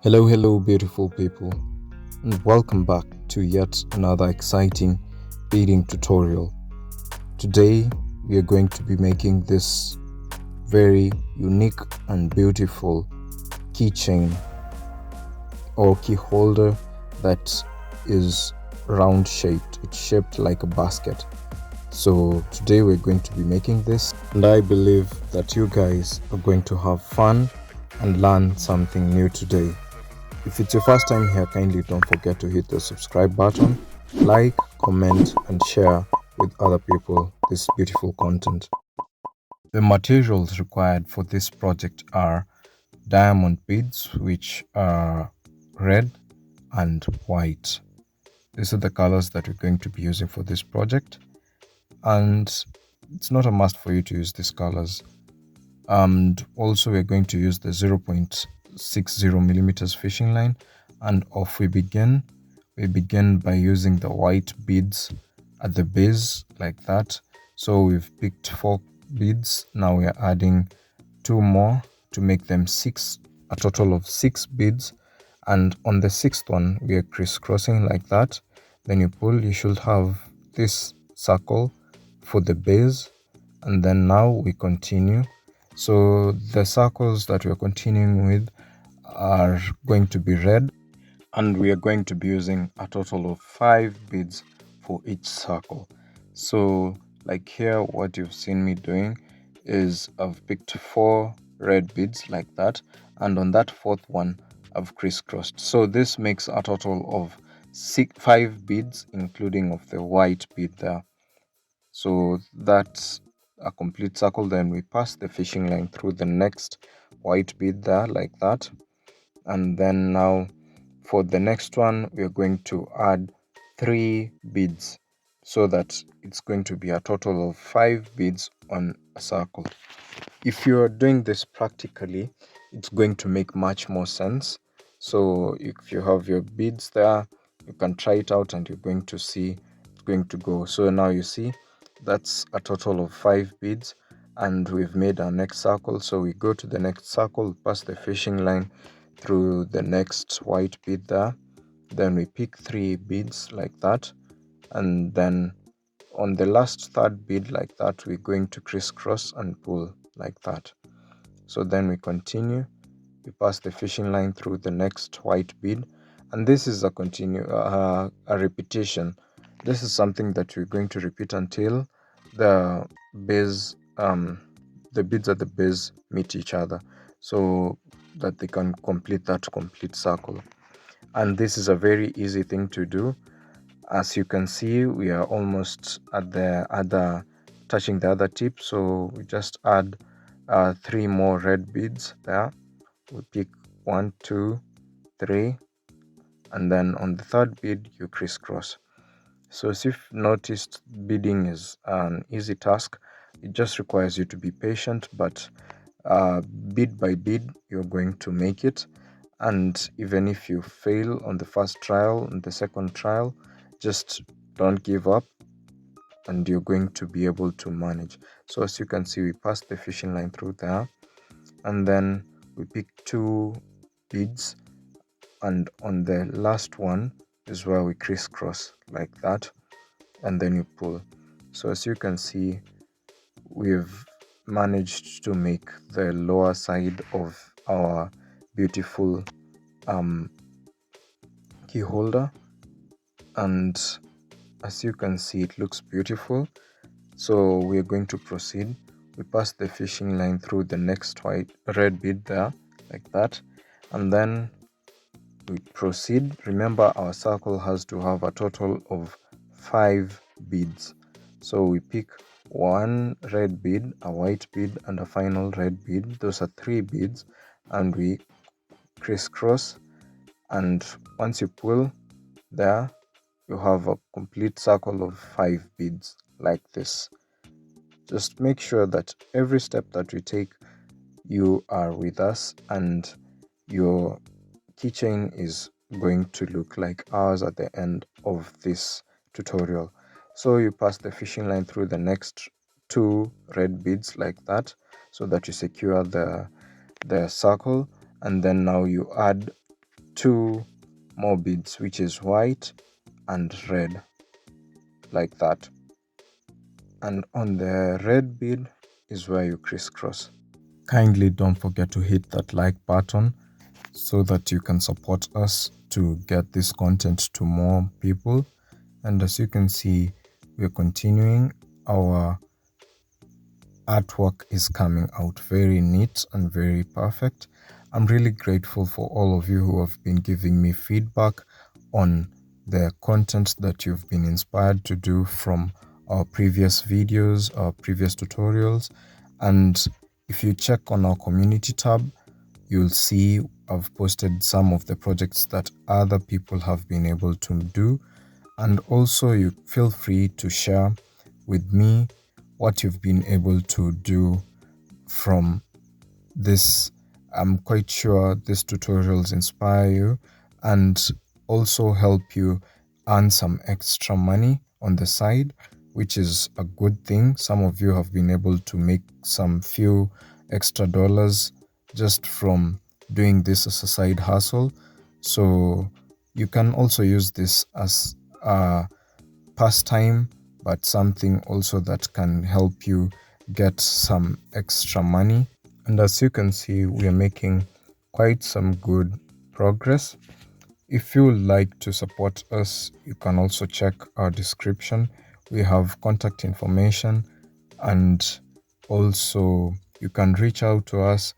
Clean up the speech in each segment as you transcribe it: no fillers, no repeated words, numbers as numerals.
Hello, beautiful people, and welcome back to yet another exciting beading tutorial. Today, we are going to be making this very unique and beautiful keychain or key holder that is round shaped. It's shaped like a basket. So today we're going to be making this, and I believe that you guys are going to have fun and learn something new today. If it's your first time here, kindly don't forget to hit the subscribe button, like, comment, and share with other people this beautiful content. The materials required for this project are diamond beads, which are red and white. These are the colors that we're going to be using for this project, and it's not a must for you to use these colors. And also we're going to use the 0.60 millimeters fishing line, and off we begin by using the white beads at the base like that. So we've picked 4 beads. Now we are adding 2 more to make them 6, a total of 6 beads. And on the 6th one we are crisscrossing like that. Then you pull, you should have this circle for the base, and then now we continue. So the circles that we are continuing with are going to be red, and we are going to be using a total of 5 beads for each circle. So like here, what you've seen me doing is I've picked 4 red beads like that, and on that 4th one I've crisscrossed. So this makes a total of 5 beads, including of the white bead there. So that's a complete circle. Then we pass the fishing line through the next white bead there like that. And then now for the next one, we are going to add 3 beads, so that it's going to be a total of 5 beads on a circle. If you're doing this practically, it's going to make much more sense. So if you have your beads there, you can try it out and you're going to see it's going to go. So now you see that's a total of 5 beads, and we've made our next circle. So we go to the next circle, pass the fishing line through the next white bead there. Then we pick 3 beads like that, and then on the last 3rd bead like that, we're going to crisscross and pull like that. So then we continue, we pass the fishing line through the next white bead, and this is a repetition. This is something that we're going to repeat until the base the beads at the base meet each other, so that they can complete that complete circle. And this is a very easy thing to do. As you can see, we are almost at the other, touching the other tip. So we just add 3 more red beads there. We pick 1, 2, 3, and then on the 3rd bead you crisscross. So as you've noticed, beading is an easy task. It just requires you to be patient, but bead by bead you're going to make it. And even if you fail on the first trial and the second trial, just don't give up, and you're going to be able to manage. So as you can see, we passed the fishing line through there, and then we pick 2 beads, and on the last one is where we crisscross like that, and then you pull. So as you can see, we've managed to make the lower side of our beautiful key holder, and as you can see, it looks beautiful. So we're going to proceed. We pass the fishing line through the next red bead there like that, and then we proceed. Remember, our circle has to have a total of 5 beads. So we pick 1 red bead, a white bead, and a final red bead. Those are 3 beads, and we crisscross, and once you pull there, you have a complete circle of 5 beads like this. Just make sure that every step that we take, you are with us, and your keychain is going to look like ours at the end of this tutorial. So you pass the fishing line through the next 2 red beads like that, so that you secure the circle, and then now you add two more beads, which is white and red, like that. And on the red bead is where you crisscross. Kindly don't forget to hit that like button so that you can support us to get this content to more people. And as you can see, we're continuing. Our artwork is coming out very neat and very perfect. I'm really grateful for all of you who have been giving me feedback on the content that you've been inspired to do from our previous videos, our previous tutorials. And if you check on our community tab, you'll see I've posted some of the projects that other people have been able to do. And also you feel free to share with me what you've been able to do from this. I'm quite sure these tutorials inspire you and also help you earn some extra money on the side, which is a good thing. Some of you have been able to make some few extra dollars just from doing this as a side hustle. So you can also use this as a pastime, but something also that can help you get some extra money. And as you can see, we are making quite some good progress. If you would like to support us, you can also check our description. We have contact information, and also you can reach out to us,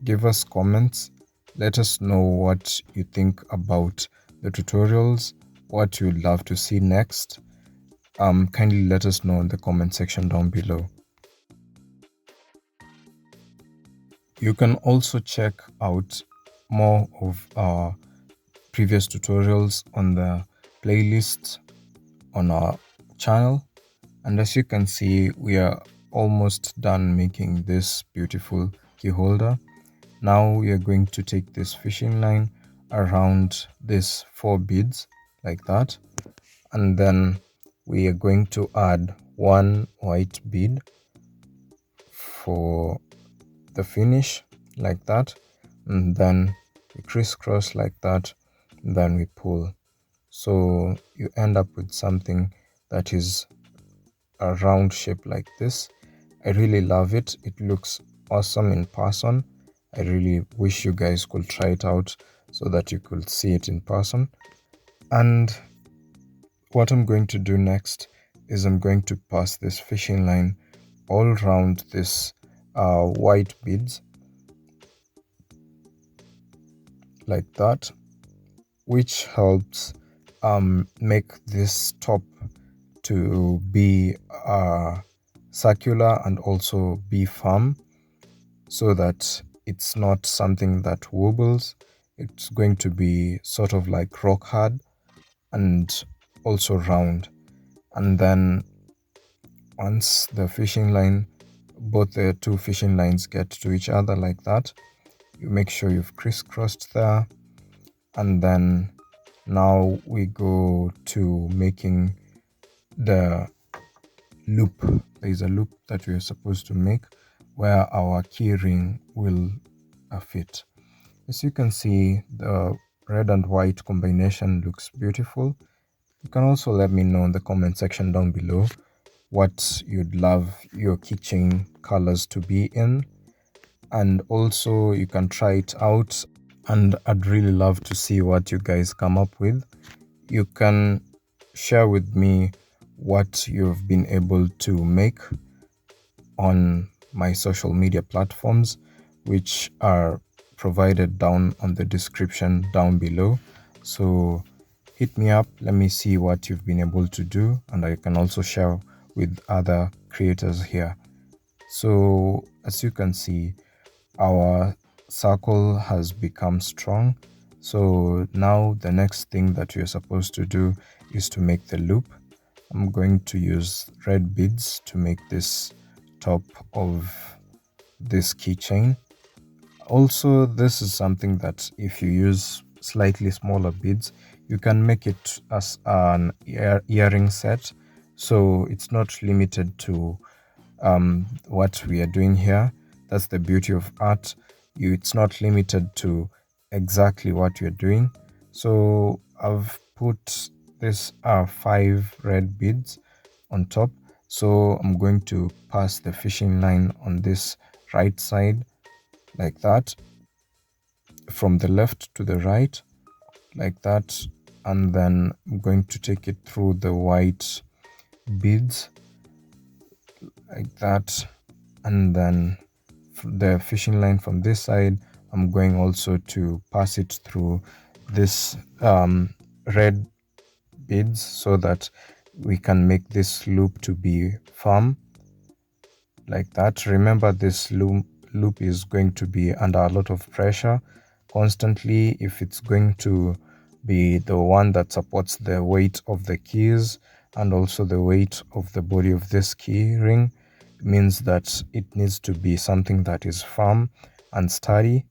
give us comments, let us know what you think about the tutorials, what you'd love to see next. Kindly let us know in the comment section down below. You can also check out more of our previous tutorials on the playlist on our channel. And as you can see, we are almost done making this beautiful key holder. Now we are going to take this fishing line around these 4 beads like that, and then we are going to add one white bead for the finish like that, and then we crisscross like that, and then we pull. So you end up with something that is a round shape like this. I really love it. It looks awesome in person. I really wish you guys could try it out so that you could see it in person. And what I'm going to do next is I'm going to pass this fishing line all around this white beads like that, which helps make this top to be circular and also be firm, so that it's not something that wobbles. It's going to be sort of like rock hard and also round. And then once the fishing line, both the two fishing lines get to each other like that, you make sure you've crisscrossed there. And then now we go to making the loop. There's a loop that we're supposed to make where our key ring will fit. As you can see, the red and white combination looks beautiful. You can also let me know in the comment section down below what you'd love your keychain colors to be in, and also you can try it out, and I'd really love to see what you guys come up with. You can share with me what you've been able to make on my social media platforms, which are provided down on the description down below. So hit me up, let me see what you've been able to do, and I can also share with other creators here. So as you can see, our circle has become strong. So now the next thing that you're supposed to do is to make the loop. I'm going to use red beads to make this top of this keychain. Also, this is something that if you use slightly smaller beads, you can make it as an earring set. So it's not limited to what we are doing here. That's the beauty of art. It's not limited to exactly what you're doing. So I've put this 5 red beads on top. So I'm going to pass the fishing line on this right side like that, from the left to the right like that, and then I'm going to take it through the white beads like that, and then the fishing line from this side I'm going also to pass it through this red beads so that we can make this loop to be firm like that. Remember, this loop is going to be under a lot of pressure constantly. If it's going to be the one that supports the weight of the keys and also the weight of the body of this key ring, means that it needs to be something that is firm and sturdy,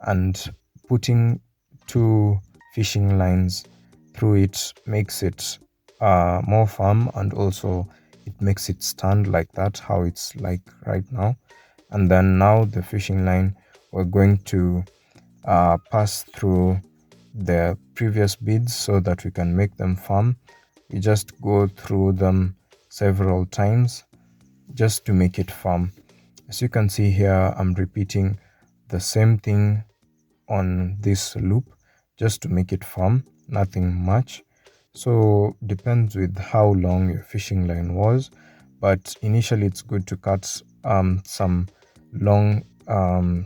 and putting 2 fishing lines through it makes it more firm, and also it makes it stand like that, how it's like right now. And then now the fishing line, we're going to pass through the previous beads so that we can make them firm. We just go through them several times just to make it firm. As you can see here, I'm repeating the same thing on this loop just to make it firm, nothing much. So depends with how long your fishing line was, but initially it's good to cut some long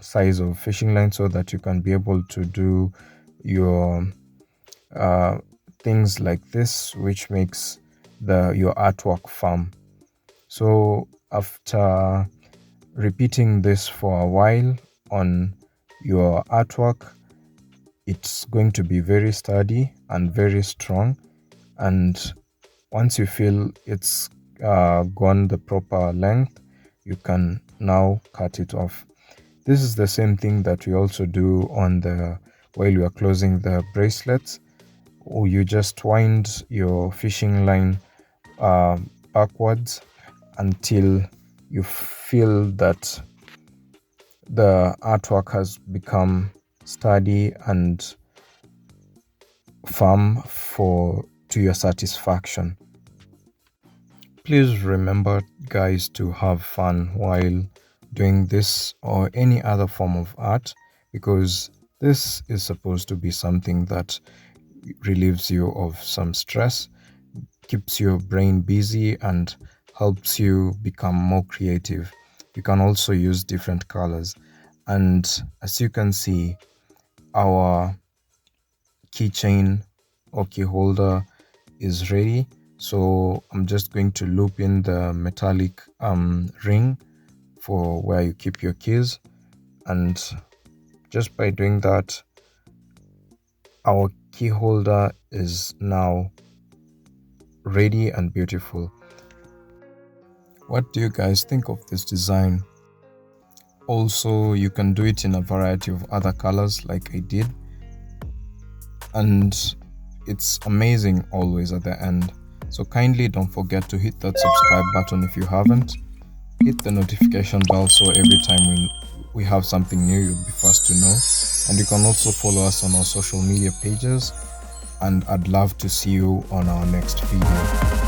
size of fishing line so that you can be able to do your things like this, which makes your artwork firm. So after repeating this for a while on your artwork, it's going to be very sturdy and very strong. And once you feel it's gone the proper length, you can now cut it off. This is the same thing that we also do on the while we are closing the bracelets. Or you just wind your fishing line backwards until you feel that the artwork has become sturdy and firm to your satisfaction. Please remember, guys, to have fun while doing this or any other form of art, because this is supposed to be something that relieves you of some stress, keeps your brain busy, and helps you become more creative. You can also use different colors. And as you can see, our keychain or key holder is ready. So I'm just going to loop in the metallic ring for where you keep your keys, and just by doing that, our key holder is now ready and beautiful. What do you guys think of this design? Also, you can do it in a variety of other colors like I did, and it's amazing always at the end. So kindly don't forget to hit that subscribe button if you haven't. Hit the notification bell so every time we have something new, you'll be first to know. And you can also follow us on our social media pages, and I'd love to see you on our next video.